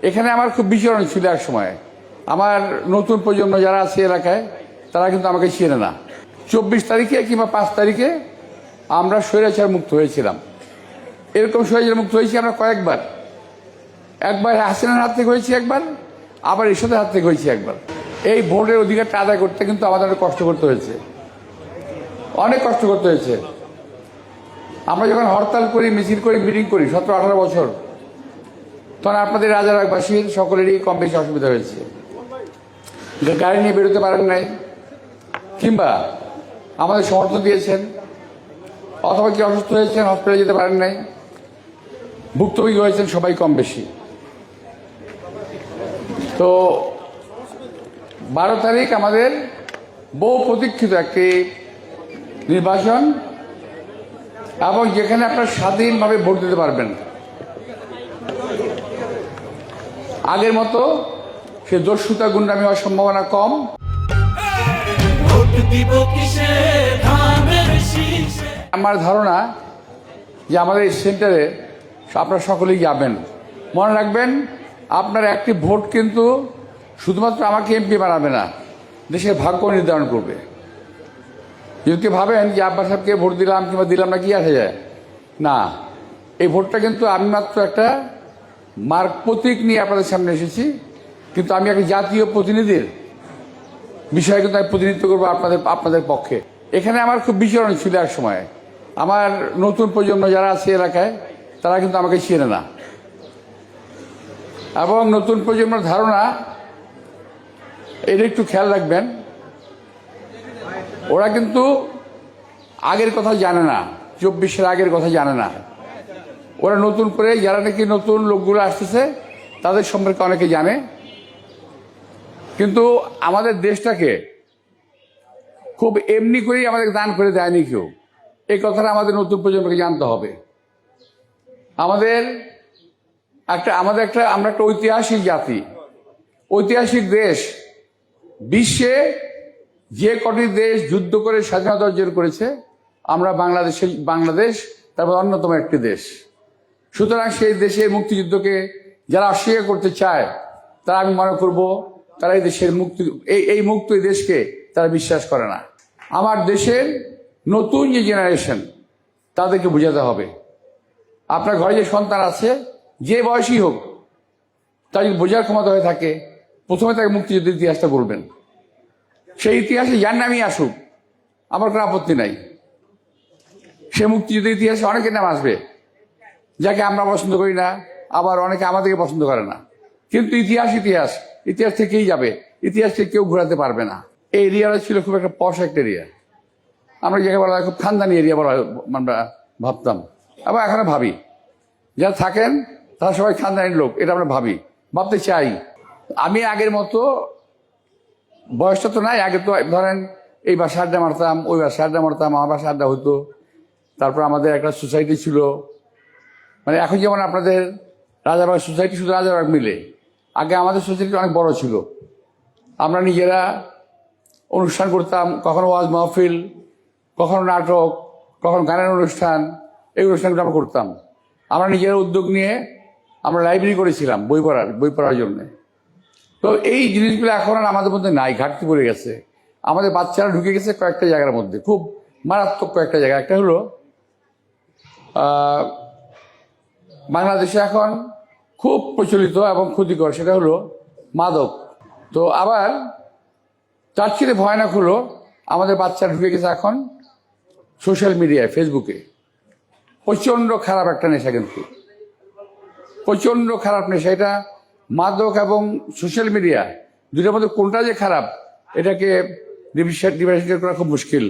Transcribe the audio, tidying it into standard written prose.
এখানে আমার খুব বিচরণ ছিল এক সময়। আমার নতুন প্রজন্ম যারা আছে এলাকায় তারা কিন্তু আমাকে চেনে না। 24 তারিখে কিংবা 5 তারিখে আমরা স্বৈরাচার মুক্ত হয়েছিলাম। এরকম স্বৈরাচার মুক্ত হয়েছি আমরা কয়েকবার। একবার হাসিনার হাত থেকে হয়েছি, একবার আবার এরশাদের হাত থেকে হয়েছি একবার। এই ভোটের অধিকারটা আদায় করতে কিন্তু আমাদের অনেক কষ্ট করতে হয়েছে, অনেক কষ্ট করতে হয়েছে। আমরা যখন হরতাল করি, মিছিল করি, মিটিং করি 17-18 বছর, তখন আপনাদের রাজারবাগবাসীর সকলেরই কম বেশি অসুবিধা হয়েছে। গাড়ি নিয়ে বেরোতে পারেন নাই, কিংবা আমাদের সমর্থন দিয়েছেন, অথবা কি অসুস্থ হয়েছেন, হসপিটালে যেতে পারেন নাই, ভুক্তভোগী হয়েছেন সবাই কম বেশি। তো 12 তারিখ আমাদের বহু প্রতীক্ষিত একটি নির্বাচন, এবং যেখানে আপনারা স্বাধীনভাবে ভোট দিতে পারবেন। আগের মতো সে দস্যুতা গুন্ডামি হওয়ার সম্ভাবনা কম। আমার ধারণা যে আমাদের এই সেন্টারে আপনারা সকলেই যাবেন। মনে রাখবেন, আপনার একটি ভোট কিন্তু শুধুমাত্র আমাকে এমপি বানাবে না, দেশের ভাগ্য নির্ধারণ করবে। যদি ভাবেন যে আব্বাস সাহেবকে ভোট দিলাম কিংবা দিলাম না, কি আসে যায় না, এই ভোটটা কিন্তু আমি মাত্র একটা মার্ক প্রতীক নিয়ে আপনাদের সামনে এসেছি, কিন্তু আমি একটা জাতীয় প্রতিনিধির বিষয়ে কিন্তু আমি প্রতিনিধিত্ব করবো আপনাদের পক্ষে। এখানে আমার খুব বিচরণ ছিল এক সময়। আমার নতুন প্রজন্ম যারা আছে এলাকায় তারা কিন্তু আমাকে চেনে না, এবং নতুন প্রজন্মের ধারণা, এটা একটু খেয়াল রাখবেন, ওরা কিন্তু আগের কথা জানে না, 24-এর আগের কথা জানে না। ওরা নতুন করে, যারা নাকি নতুন লোকগুলো আসতেছে তাদের সম্পর্কে অনেকে জানে, কিন্তু আমাদের দেশটাকে খুব এমনি করেই আমাদের দান করে দেয়নি কেউ। এই কথাটা আমাদের নতুন প্রজন্মকে জানতে হবে। আমরা একটা ঐতিহাসিক জাতি, ঐতিহাসিক দেশ। বিশ্বে যে কটি দেশ যুদ্ধ করে স্বাধীনতা অর্জন করেছে, আমরা বাংলাদেশ তারপর অন্যতম একটি দেশ। সুতরাং সেই দেশের মুক্তিযুদ্ধকে যারা অস্বীকার করতে চায়, তারা, আমি মনে করব, তারা এই দেশের এই মুক্ত দেশকে তারা বিশ্বাস করে না। আমার দেশের নতুন যে জেনারেশন, তাদেরকে বোঝাতে হবে, আপনার ঘরে যে সন্তান আছে, যে বয়সী হোক, তার যদি বোঝার ক্ষমতা হয়ে থাকে, প্রথমে তাকে মুক্তিযুদ্ধের ইতিহাসটা বলবেন। সেই ইতিহাসে যার নামই আসুক, আমার কোনো আপত্তি নাই। সে মুক্তিযুদ্ধের ইতিহাসে অনেকের নাম আসবে যাকে আমরা পছন্দ করি না, আবার অনেকে আমাদেরকে পছন্দ করে না, কিন্তু ইতিহাস থেকেই যাবে। ইতিহাসকে কেউ ঘোরাতে পারবে না। এই এরিয়াটা ছিল খুব একটা পশ একটা এরিয়া। আমরা যাকে বলা হয় খুব খানদানি এরিয়া বলা আমরা ভাবতাম, আবার এখনো ভাবি। যারা থাকেন তারা সবাই খানদানির লোক, এটা আমরা ভাবতে চাই। আমি আগের মতো, বয়সটা তো নাই, আগে তো ধরেন এই বাসায় আড্ডা মারতাম, ওই বাসায় আড্ডা মারতাম, আমার বাসায় আড্ডা হতো। তারপর আমাদের একটা সোসাইটি ছিল, মানে এখন যেমন আপনাদের রাজারবাগ সোসাইটি, শুধু রাজারবাগ মিলে, আগে আমাদের সোসাইটি অনেক বড় ছিল। আমরা নিজেরা অনুষ্ঠান করতাম, কখনো ওয়াজ মাহফিল, কখনো নাটক, কখনো গানের অনুষ্ঠান, এই অনুষ্ঠানগুলো আমরা করতাম। আমরা নিজেরা উদ্যোগ নিয়ে আমরা লাইব্রেরি করেছিলাম বই পড়ার জন্য। তো এই জিনিসগুলো এখন আর আমাদের মধ্যে নাই, ঘাটতি পড়ে গেছে। আমাদের বাচ্চারা ঢুকে গেছে কয়েকটা জায়গার মধ্যে, খুব মারাত্মক কয়েকটা জায়গা। একটা হলো বাংলাদেশে এখন খুব প্রচলিত এবং ক্ষতিকর, সেটা হলো মাদক। তো আবার তার চেয়ে ভয়ানক হলো আমাদের বাচ্চারা ঢুকে গেছে এখন সোশ্যাল মিডিয়ায়, ফেসবুকে। প্রচণ্ড খারাপ একটা নেশা, কিন্তু প্রচণ্ড খারাপ নেশা। এটা মাদক এবং সোশ্যাল মিডিয়া, দুটোর মধ্যে কোনটা যে খারাপ, এটাকে ডিফারেন্সিয়েট করা খুব মুশকিল।